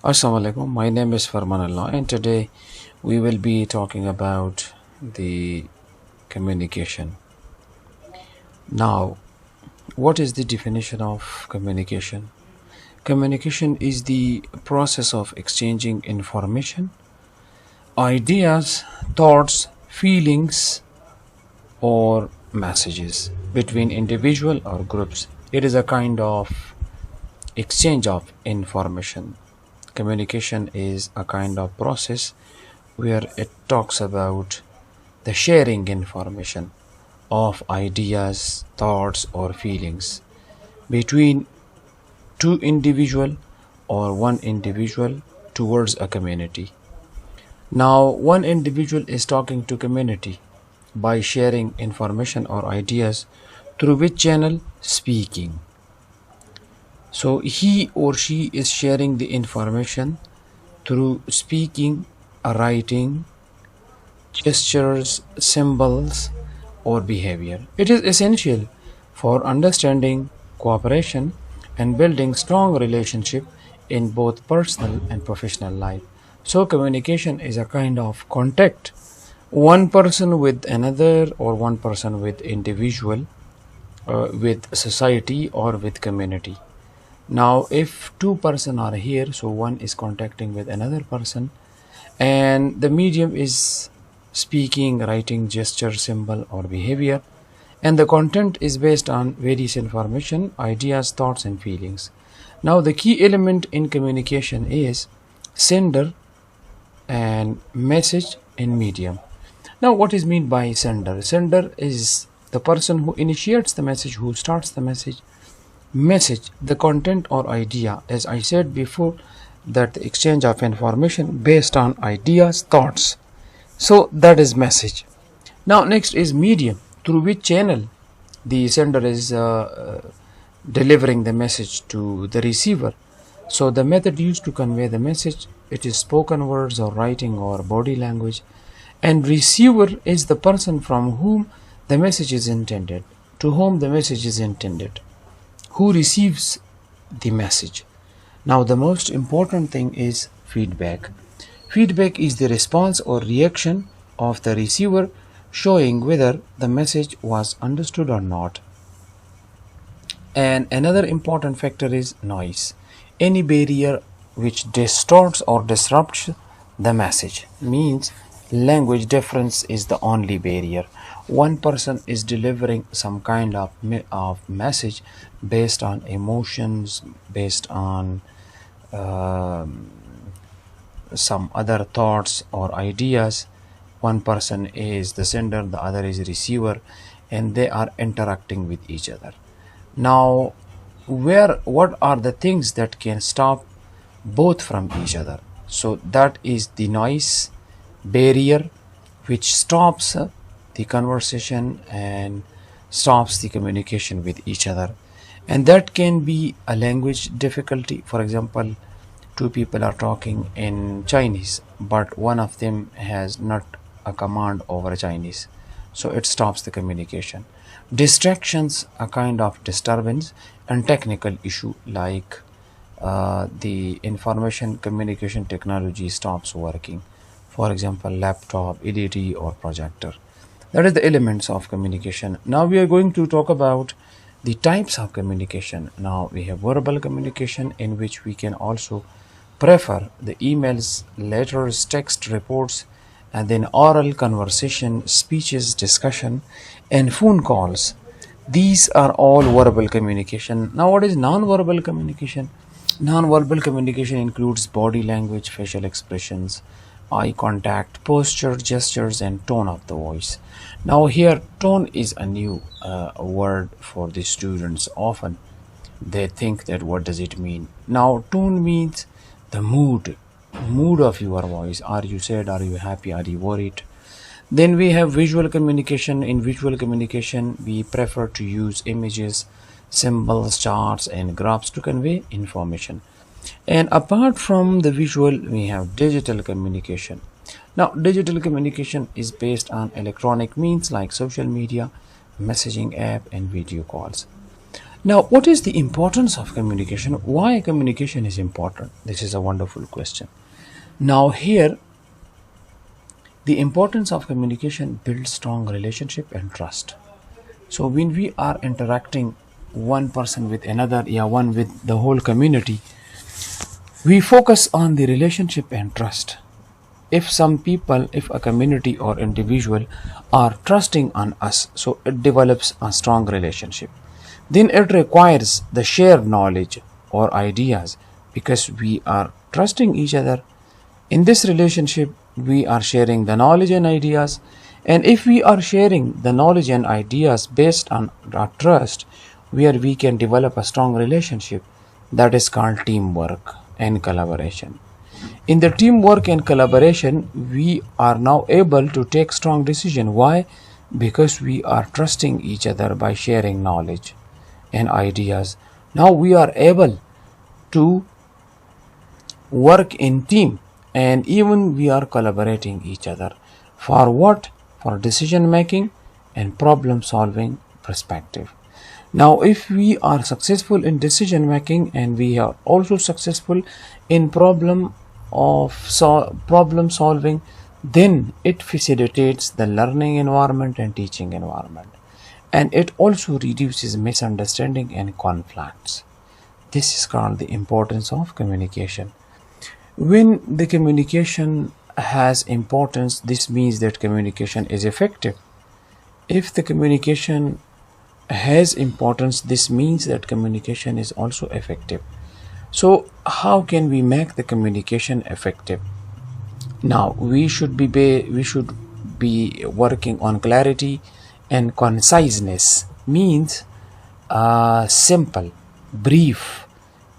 Assalamu alaikum. My name is Farman Allah, and today we will be talking about the communication. Now, what is the definition of communication? Communication is the process of exchanging information, ideas, thoughts, feelings, or messages between individual or groups. It is a kind of exchange of information. Communication is a kind of process where it talks about the sharing information of ideas, thoughts, or feelings between two individual or one individual towards a community. Now, one individual is talking to community by sharing information or ideas through which channel? Speaking. So he or she is sharing the information through speaking, writing, gestures, symbols, or behavior. It is essential for understanding, cooperation, and building strong relationship in both personal and professional life. So communication is a kind of contact, one person with another or one person with individual, with society or with community. Now, if two person are here, so one is contacting with another person, and the medium is speaking, writing, gesture, symbol, or behavior, and the content is based on various information, ideas, thoughts, and feelings. Now, the key element in communication is sender and message and medium. Now, what is meant by sender? Sender is the person who initiates the message, who starts the message. Message, the content or idea, as I said before, that the exchange of information based on ideas, thoughts. So that is message. Now next is medium, through which channel the sender is delivering the message to the receiver. So the method used to convey the message, it is spoken words or writing or body language, and receiver is the person from whom the message is intended, to whom the message is intended, who receives the message. Now the most important thing is feedback. Feedback is the response or reaction of the receiver showing whether the message was understood or not. And another important factor is noise. Any barrier which distorts or disrupts the message, means language difference is the only barrier. One person is delivering some kind of message based on emotions, based on some other thoughts or ideas. One person is the sender, the other is receiver, and they are interacting with each other. Now, what are the things that can stop both from each other? So that is the noise barrier which stops the conversation and stops the communication with each other. And that can be a language difficulty. For example, two people are talking in Chinese, but one of them has not a command over Chinese, so it stops the communication. Distractions, a kind of disturbance, and technical issue like the information communication technology stops working. For example, laptop, LED, or projector. That is the elements of communication. Now we are going to talk about the types of communication. Now we have verbal communication, in which we can also prefer the emails, letters, text reports, and then oral conversation, speeches, discussion, and phone calls. These are all verbal communication. Now what is non-verbal communication? Non-verbal communication includes body language, facial expressions, eye contact, posture, gestures, and tone of the voice. Now here, tone is a new word for the students. Often they think that what does it mean? Now tone means the mood of your voice. Are you sad? Are you happy? Are you worried? Then we have visual communication. In visual communication, we prefer to use images, symbols, charts, and graphs to convey information. And apart from the visual, we have digital communication. Now digital communication is based on electronic means like social media, messaging app, and video calls. Now, what is the importance of communication? Why communication is important? This is a wonderful question. Now, here, the importance of communication builds strong relationship and trust. So, when we are interacting one person with another, one with the whole community, we focus on the relationship and trust. If some people, if a community or individual are trusting on us, so it develops a strong relationship. Then it requires the shared knowledge or ideas, because we are trusting each other. In this relationship, we are sharing the knowledge and ideas. And if we are sharing the knowledge and ideas based on our trust, where we can develop a strong relationship, that is called teamwork and collaboration. In the teamwork and collaboration, we are now able to take strong decision. Why? Because we are trusting each other by sharing knowledge and ideas. Now we are able to work in team, and even we are collaborating each other. For what? For decision making and problem solving perspective. Now, if we are successful in decision making and we are also successful in problem solving, then it facilitates the learning environment and teaching environment, and it also reduces misunderstanding and conflicts. This is called the importance of communication. When the communication has importance, this means that communication is effective. If the communication has importance, this means that communication is also effective. So how can we make the communication effective? Now we should be working on clarity and conciseness. Means simple, brief,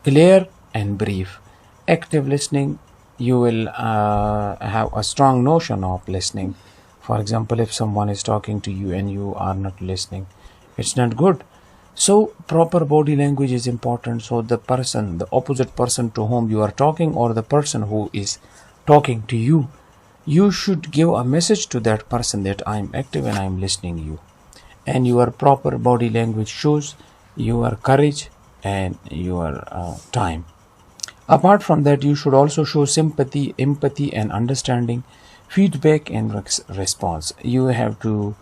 clear and brief. Active listening, you will have a strong notion of listening. For example, if someone is talking to you and you are not listening, it's not good. So proper body language is important. So the opposite person to whom you are talking, or the person who is talking to you, you should give a message to that person that I am active and I am listening you. And your proper body language shows your courage and your time. Apart from that, you should also show sympathy, empathy and understanding, feedback and response. You have to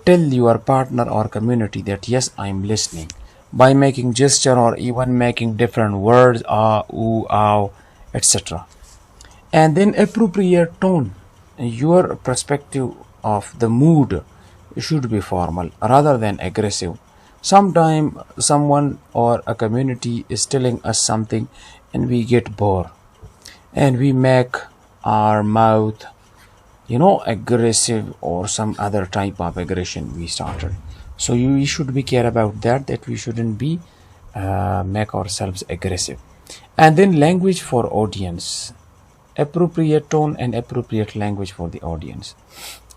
tell your partner or community that yes, I am listening, by making gesture or even making different words, ooh, ow, etc. And then appropriate tone. Your perspective of the mood should be formal rather than aggressive. Sometimes someone or a community is telling us something and we get bored and we make our mouth aggressive, or some other type of aggression we started. So we should be care about that we shouldn't be make ourselves aggressive. And then language for audience, appropriate tone and appropriate language for the audience.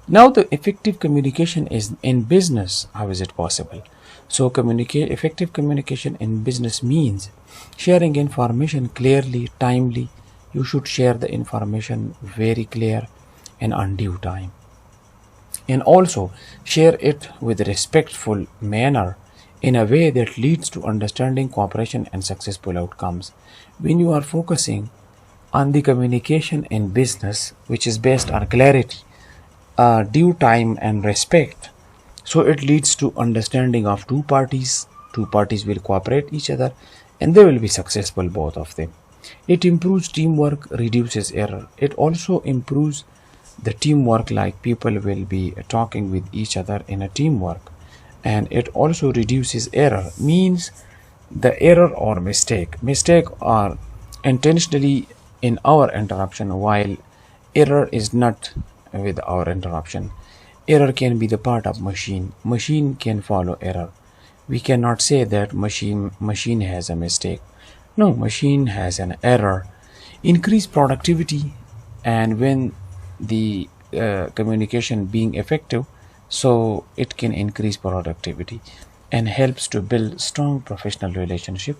Now the effective communication is in business. How is it possible? So effective communication in business means sharing information clearly, timely. You should share the information very clear and on due time, and also share it with a respectful manner in a way that leads to understanding, cooperation and successful outcomes. When you are focusing on the communication in business, which is based on clarity, due time and respect, so it leads to understanding of two parties will cooperate each other and they will be successful, both of them. It improves teamwork, reduces error. It also improves the teamwork, like people will be talking with each other in a teamwork. And it also reduces error, means the error or mistake are intentionally in our interruption, while error is not with our interruption. Error can be the part of machine can follow error. We cannot say that machine has a mistake. No, machine has an error. Increase productivity, and when the communication being effective, so it can increase productivity and helps to build strong professional relationship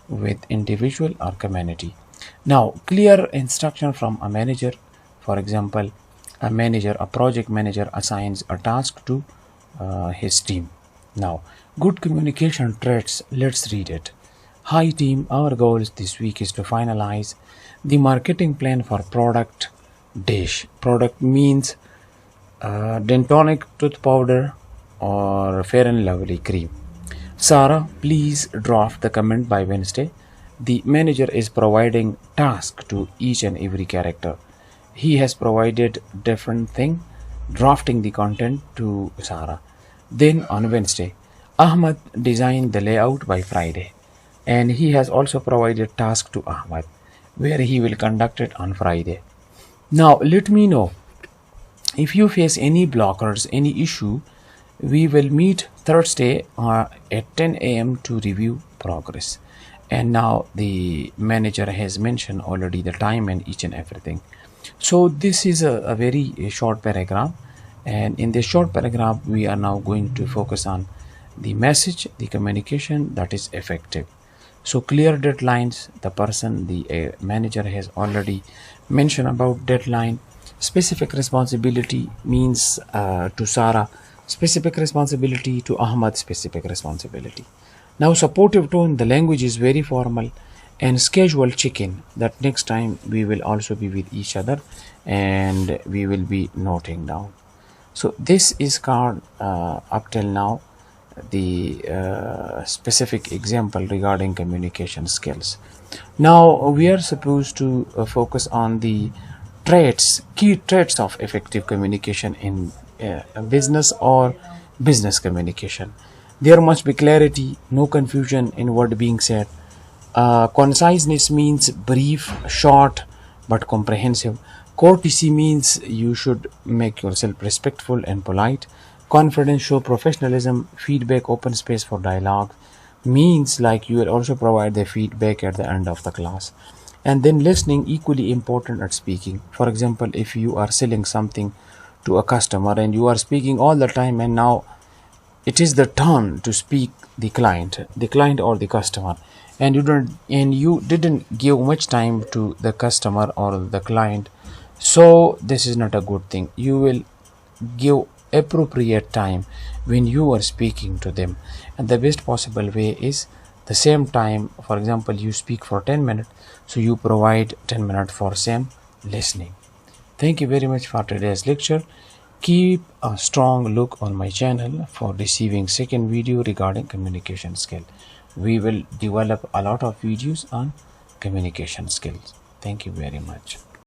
with individual or community. Now, clear instruction from a manager. For example, a project manager assigns a task to his team. Now, Good communication traits. Let's read it. Hi team, our goals this week is to finalize the marketing plan for product dash. Product means Dentonic tooth powder or Fair and Lovely cream. Sarah, please draft the comment by Wednesday. The manager is providing task to each and every character. He has provided different thing, drafting the content to Sarah. Then on Wednesday, Ahmad designed the layout by Friday, and he has also provided task to Ahmad, where he will conduct it on Friday. Now let me know if you face any blockers, any issue. We will meet Thursday at 10 a.m. to review progress. And now the manager has mentioned already the time and each and everything. So this is a very short paragraph, and in this short paragraph we are now going to focus on the message, the communication that is effective. So clear deadlines. The person, the manager has already mentioned about deadline. Specific responsibility means to Sarah specific responsibility, to Ahmad specific responsibility. Now supportive tone, the language is very formal, and schedule check-in, that next time we will also be with each other and we will be noting down. So this is called up till now the specific example regarding communication skills. Now we are supposed to focus on the key traits of effective communication in business or business communication. There must be clarity, no confusion in what being said. Conciseness means brief, short, but comprehensive. Courtesy means you should make yourself respectful and polite. Confidence show professionalism. Feedback, open space for dialogue, means like you will also provide the feedback at the end of the class. And then listening, equally important at speaking. For example, if you are selling something to a customer and you are speaking all the time, and now it is the turn to speak the client or the customer, and you didn't give much time to the customer or the client, so this is not a good thing. You will give appropriate time when you are speaking to them, and the best possible way is the same time. For example, you speak for 10 minutes, so you provide 10 minutes for same listening. Thank you very much for today's lecture. Keep a strong look on my channel for receiving second video regarding communication skill. We will develop a lot of videos on communication skills. Thank you very much.